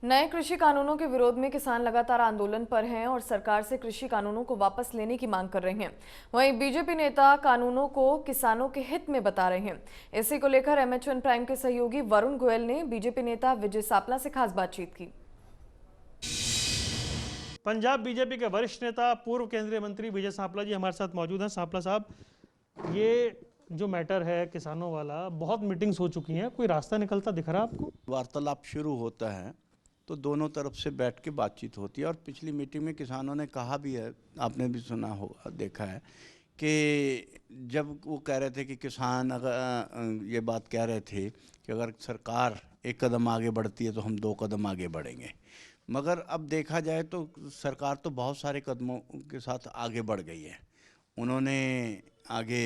नए कृषि कानूनों के विरोध में किसान लगातार आंदोलन पर हैं और सरकार से कृषि कानूनों को वापस लेने की मांग कर रहे हैं। वहीं बीजेपी नेता कानूनों को किसानों के हित में बता रहे हैं। इसी को लेकर MH1 प्राइम के सहयोगी वरुण गोयल ने बीजेपी नेता विजय सापला से खास बातचीत की। पंजाब बीजेपी के वरिष्ठ नेता पूर्व केंद्रीय मंत्री विजय सापला जी हमारे साथ मौजूद हैं। सापला साहब, ये जो मैटर है किसानों वाला, बहुत मीटिंग्स हो चुकी हैं, कोई रास्ता निकलता दिख रहा है आपको? वार्तालाप शुरू होता है तो दोनों तरफ से बैठ के बातचीत होती है और पिछली मीटिंग में किसानों ने कहा भी है, आपने भी सुना होगा, देखा है कि जब वो कह रहे थे कि किसान अगर ये बात कह रहे थे कि अगर सरकार एक कदम आगे बढ़ती है तो हम 2 कदम आगे बढ़ेंगे, मगर अब देखा जाए तो सरकार तो बहुत सारे कदमों के साथ आगे बढ़ गई है। उन्होंने आगे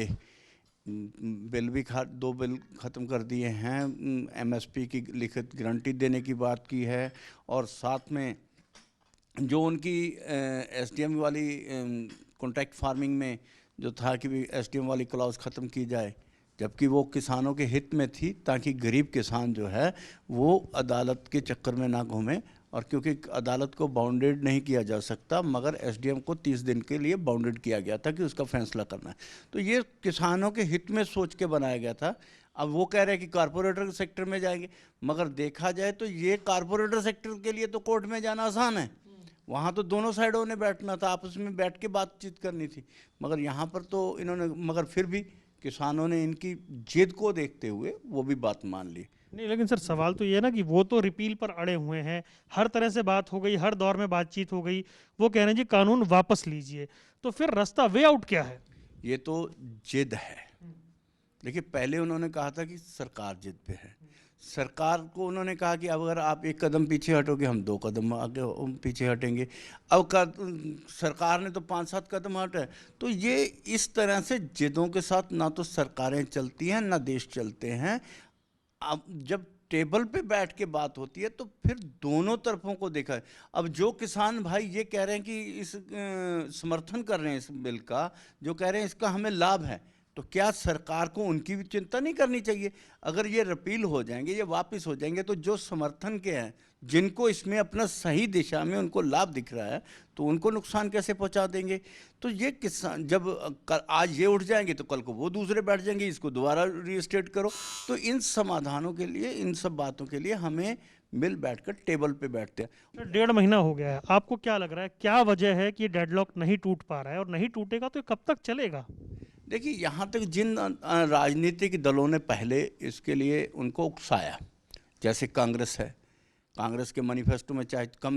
बिल भी 2 बिल ख़त्म कर दिए हैं, MSP की लिखित गारंटी देने की बात की है और साथ में जो उनकी SDM वाली कॉन्ट्रैक्ट फार्मिंग में जो था कि SDM वाली क्लॉज ख़त्म की जाए, जबकि वो किसानों के हित में थी ताकि गरीब किसान जो है वो अदालत के चक्कर में ना घूमे, और क्योंकि अदालत को बाउंडेड नहीं किया जा सकता मगर SDM को 30 दिन के लिए बाउंडेड किया गया था कि उसका फैसला करना है, तो ये किसानों के हित में सोच के बनाया गया था। अब वो कह रहे हैं कि कारपोरेटर सेक्टर में जाएंगे, मगर देखा जाए तो ये कारपोरेटर सेक्टर के लिए तो कोर्ट में जाना आसान है, वहाँ तो दोनों साइडों ने बैठना था, आपस में बैठ के बातचीत करनी थी, मगर यहाँ पर तो इन्होंने, मगर फिर भी किसानों ने इनकी जिद को देखते हुए वो भी बात मान ली। नहीं, लेकिन सर सवाल तो ये है ना कि वो तो रिपील पर अड़े हुए हैं, हर तरह से बात हो गई, हर दौर में बातचीत हो गई, वो कह रहे हैं जी कानून वापस लीजिए, तो फिर रास्ता वे आउट क्या है? ये तो जिद है। देखिए, पहले उन्होंने कहा था कि सरकार जिद पे है, सरकार को उन्होंने कहा कि अगर आप 1 कदम पीछे हटोगे हम 2 कदम आगे पीछे हटेंगे। अब सरकार ने तो 5-7 कदम हटे, तो ये इस तरह से जिदों के साथ ना तो सरकारें चलती हैं ना देश चलते हैं। अब जब टेबल पे बैठ के बात होती है तो फिर दोनों तरफों को देखा है। अब जो किसान भाई ये कह रहे हैं कि इस समर्थन कर रहे हैं इस बिल का, जो कह रहे हैं इसका हमें लाभ है, तो क्या सरकार को उनकी भी चिंता नहीं करनी चाहिए? अगर ये रिपील हो जाएंगे, ये वापस हो जाएंगे, तो जो समर्थन के हैं, जिनको इसमें अपना सही दिशा में उनको लाभ दिख रहा है, तो उनको नुकसान कैसे पहुंचा देंगे? तो ये किसान जब आज ये उठ जाएंगे तो कल को वो दूसरे बैठ जाएंगे, इसको दोबारा रीस्टेट करो। तो इन समाधानों के लिए, इन सब बातों के लिए हमें मिल बैठकर टेबल पे बैठते हैं। 1.5 महीना हो गया है, आपको क्या लग रहा है, क्या वजह है कि डेडलॉक नहीं टूट पा रहा है, और नहीं टूटेगा तो कब तक चलेगा? देखिए, यहाँ तक जिन राजनीतिक दलों ने पहले इसके लिए उनको उकसाया, जैसे कांग्रेस है, कांग्रेस के मैनिफेस्टो में चाहे कम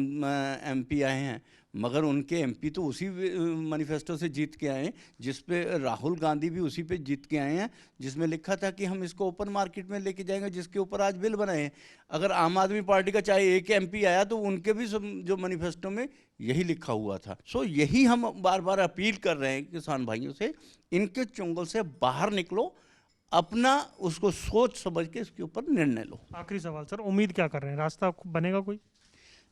MP आए हैं, मगर उनके MP तो उसी मैनिफेस्टो से जीत के आए हैं, जिस पे राहुल गांधी भी उसी पे जीत के आए हैं, जिसमें लिखा था कि हम इसको ओपन मार्केट में लेके जाएंगे, जिसके ऊपर आज बिल बनाए हैं। अगर आम आदमी पार्टी का चाहे 1 MP आया तो उनके भी जो मैनिफेस्टो में यही लिखा हुआ था। सो यही हम बार बार अपील कर रहे हैं किसान भाइयों से, इनके चुंगल से बाहर निकलो, अपना उसको सोच समझ के इसके ऊपर निर्णय लो। आखिरी सवाल सर, उम्मीद क्या कर रहे हैं, रास्ता बनेगा कोई?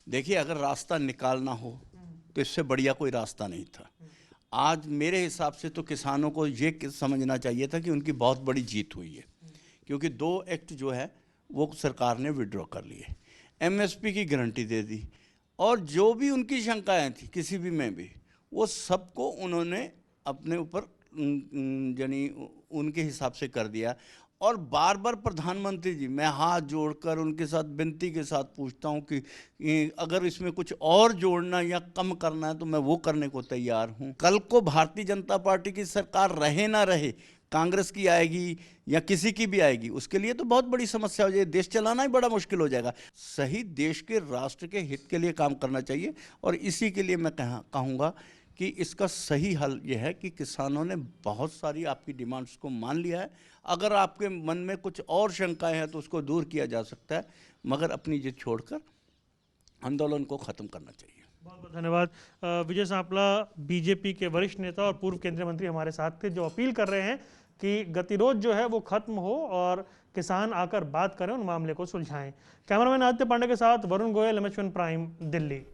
देखिए, अगर रास्ता निकालना हो तो इससे बढ़िया कोई रास्ता नहीं था। आज मेरे हिसाब से तो किसानों को ये समझना चाहिए था कि उनकी बहुत बड़ी जीत हुई है, क्योंकि 2 एक्ट जो है वो सरकार ने विड्रॉ कर लिए, MSP की गारंटी दे दी, और जो भी उनकी शंकाएं थी किसी भी में भी, वो सबको उन्होंने अपने ऊपर यानी उनके हिसाब से कर दिया। और बार बार प्रधानमंत्री जी, मैं हाथ जोड़कर उनके साथ विनती के साथ पूछता हूं कि अगर इसमें कुछ और जोड़ना या कम करना है तो मैं वो करने को तैयार हूं। कल को भारतीय जनता पार्टी की सरकार रहे ना रहे, कांग्रेस की आएगी या किसी की भी आएगी, उसके लिए तो बहुत बड़ी समस्या हो जाएगी, देश चलाना ही बड़ा मुश्किल हो जाएगा। सही देश के राष्ट्र के हित के लिए काम करना चाहिए, और इसी के लिए मैं कहूँगा कि इसका सही हल यह है कि किसानों ने बहुत सारी आपकी डिमांड्स को मान लिया है। अगर आपके मन में कुछ और शंकाएं हैं तो उसको दूर किया जा सकता है, मगर अपनी जिद छोड़कर आंदोलन को ख़त्म करना चाहिए। बहुत बहुत धन्यवाद। विजय सापला बीजेपी के वरिष्ठ नेता और पूर्व केंद्रीय मंत्री हमारे साथ थे, जो अपील कर रहे हैं कि गतिरोध जो है वो खत्म हो और किसान आकर बात करें, उन मामले को सुलझाएं। कैमरामैन आदित्य पांडे के साथ वरुण गोयल, MH1 प्राइम, दिल्ली।